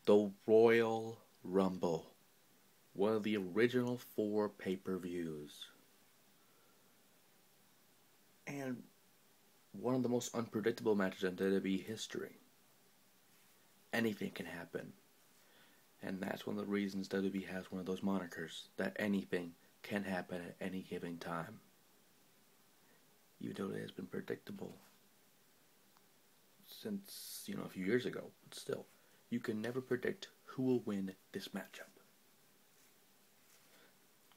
The Royal Rumble. One of the original 4 pay-per-views. And one of the most unpredictable matches in WWE history. Anything can happen. And that's one of the reasons WWE has one of those monikers, that anything can happen at any given time. Even though it has been predictable since, a few years ago. But still, you can never predict who will win this matchup.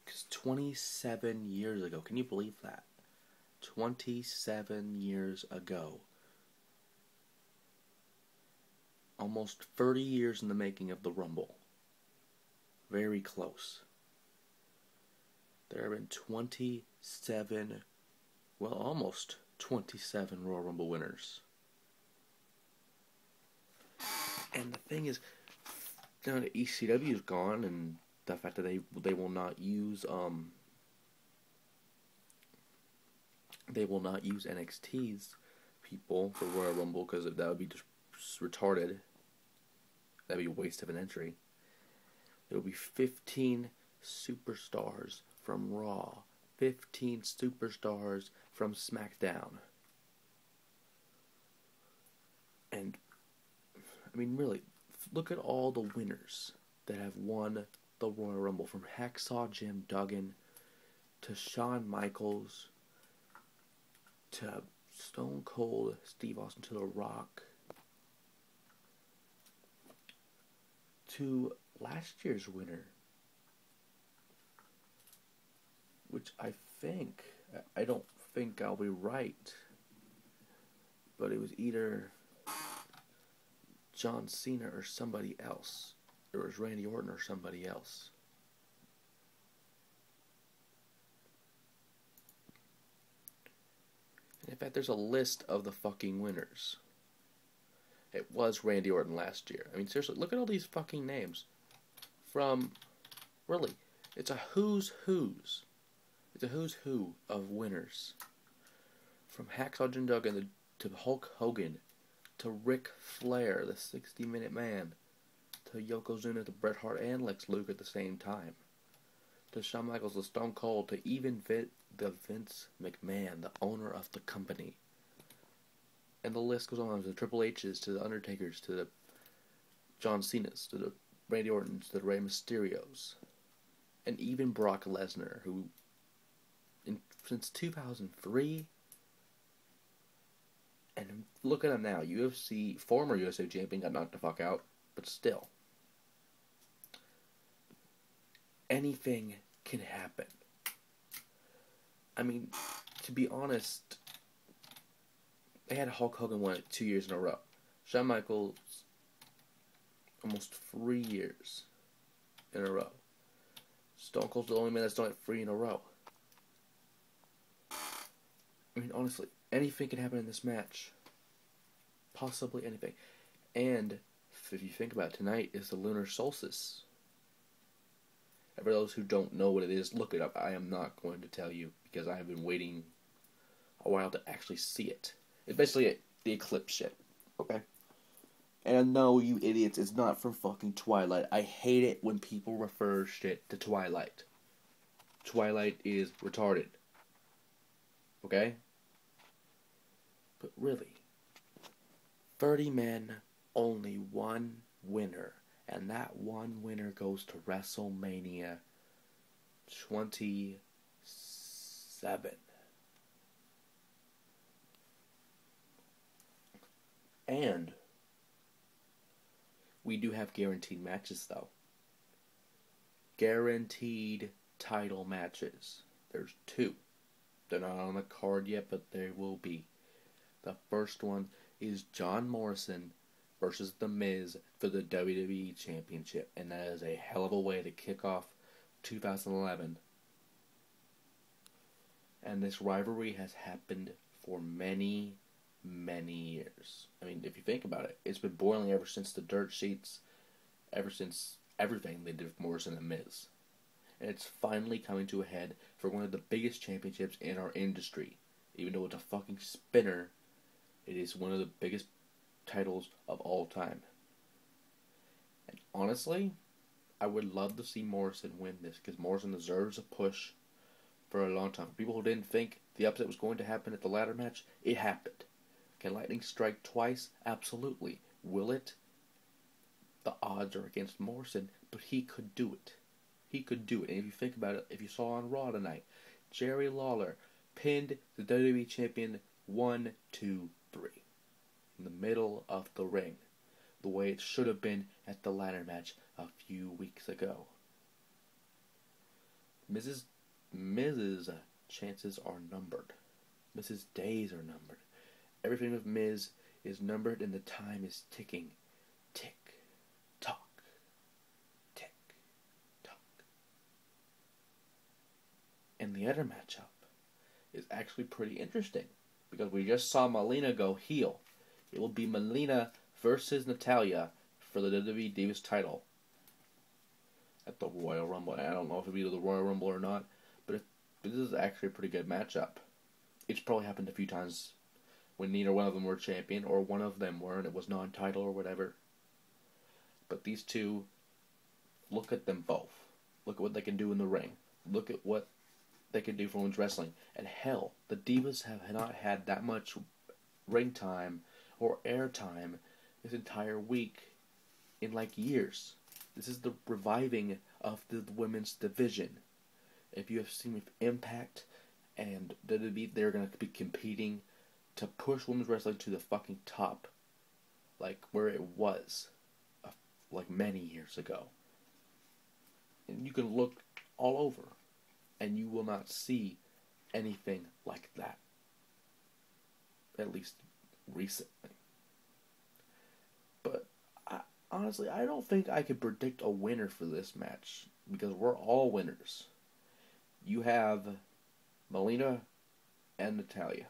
Because 27 years ago, can you believe that? 27 years ago. Almost 30 years in the making of the Rumble. Very close. There have been 27, almost 27 Royal Rumble winners. And the thing is, now that ECW is gone, and the fact that they will not use NXT's people for Royal Rumble, because that would be just retarded. That'd be a waste of an entry. There will be 15 superstars from Raw, 15 superstars from SmackDown. And, really, look at all the winners that have won the Royal Rumble, from Hacksaw Jim Duggan to Shawn Michaels to Stone Cold Steve Austin to The Rock to last year's winner, which I don't think I'll be right, but it was either John Cena or somebody else. It was Randy Orton or somebody else. And in fact, there's a list of the fucking winners. It was Randy Orton last year. Seriously, look at all these fucking names. It's a who's who. It's a who's who of winners. From Hacksaw Jim Duggan to Hulk Hogan, to Ric Flair, the 60-Minute Man, to Yokozuna, to Bret Hart, and Lex Luger at the same time, to Shawn Michaels, the Stone Cold, to even Vince McMahon, the owner of the company. And the list goes on, to the Triple H's, to the Undertakers, to the John Cena's, to the Randy Orton's, to the Rey Mysterios, and even Brock Lesnar, who, since 2003, and look at him now, former UFC champion, got knocked the fuck out, but still. Anything can happen. To be honest, they had Hulk Hogan win it 2 years in a row. Shawn Michaels, almost 3 years in a row. Stone Cold's the only man that's done it 3 in a row. Honestly, anything can happen in this match. Possibly anything. And, if you think about it, tonight is the lunar solstice. And for those who don't know what it is, look it up. I am not going to tell you, because I have been waiting a while to actually see it. It's basically the eclipse shit, okay? And no, you idiots, it's not from fucking Twilight. I hate it when people refer shit to Twilight. Twilight is retarded. Okay? But really, 30 men, only one winner. And that one winner goes to WrestleMania 27. And we do have guaranteed matches, though. Guaranteed title matches. There's 2. They're not on the card yet, but there will be. The first one is John Morrison versus The Miz for the WWE Championship. And that is a hell of a way to kick off 2011. And this rivalry has happened for many, many years. If you think about it, it's been boiling ever since the dirt sheets, ever since everything they did with Morrison and Miz. And it's finally coming to a head for one of the biggest championships in our industry. Even though it's a fucking spinner, it is one of the biggest titles of all time. And honestly, I would love to see Morrison win this because Morrison deserves a push for a long time. People who didn't think the upset was going to happen at the ladder match, it happened. Can Lightning strike twice? Absolutely. Will it? The odds are against Morrison, but he could do it. He could do it. And if you think about it, if you saw on Raw tonight, Jerry Lawler pinned the WWE Champion 1, 2, 3 in the middle of the ring, the way it should have been at the ladder match a few weeks ago. Miz's chances are numbered. Miz's days are numbered. Everything with Miz is numbered and the time is ticking. Tick, tock, tick, tock. And the other matchup is actually pretty interesting because we just saw Melina go heel. It will be Melina versus Natalya for the WWE Divas title at the Royal Rumble. I don't know if it'll be the Royal Rumble or not, but this is actually a pretty good matchup. It's probably happened a few times when neither one of them were champion, or one of them were and it was non-title or whatever. But these two, look at them both. Look at what they can do in the ring. Look at what they can do for women's wrestling. And hell, the Divas have not had that much ring time or air time this entire week in like years. This is the reviving of the women's division. If you have seen with Impact and WWE, they're going to be competing to push women's wrestling to the fucking top, like where it was, like many years ago. And you can look all over, and you will not see anything like that. At least recently. But honestly, I don't think I could predict a winner for this match because we're all winners. You have Melina and Natalya.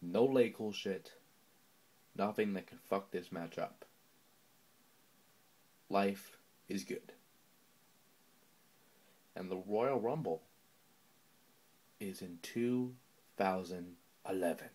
No leg hole shit. Nothing that can fuck this match up. Life is good. And the Royal Rumble is in 2011.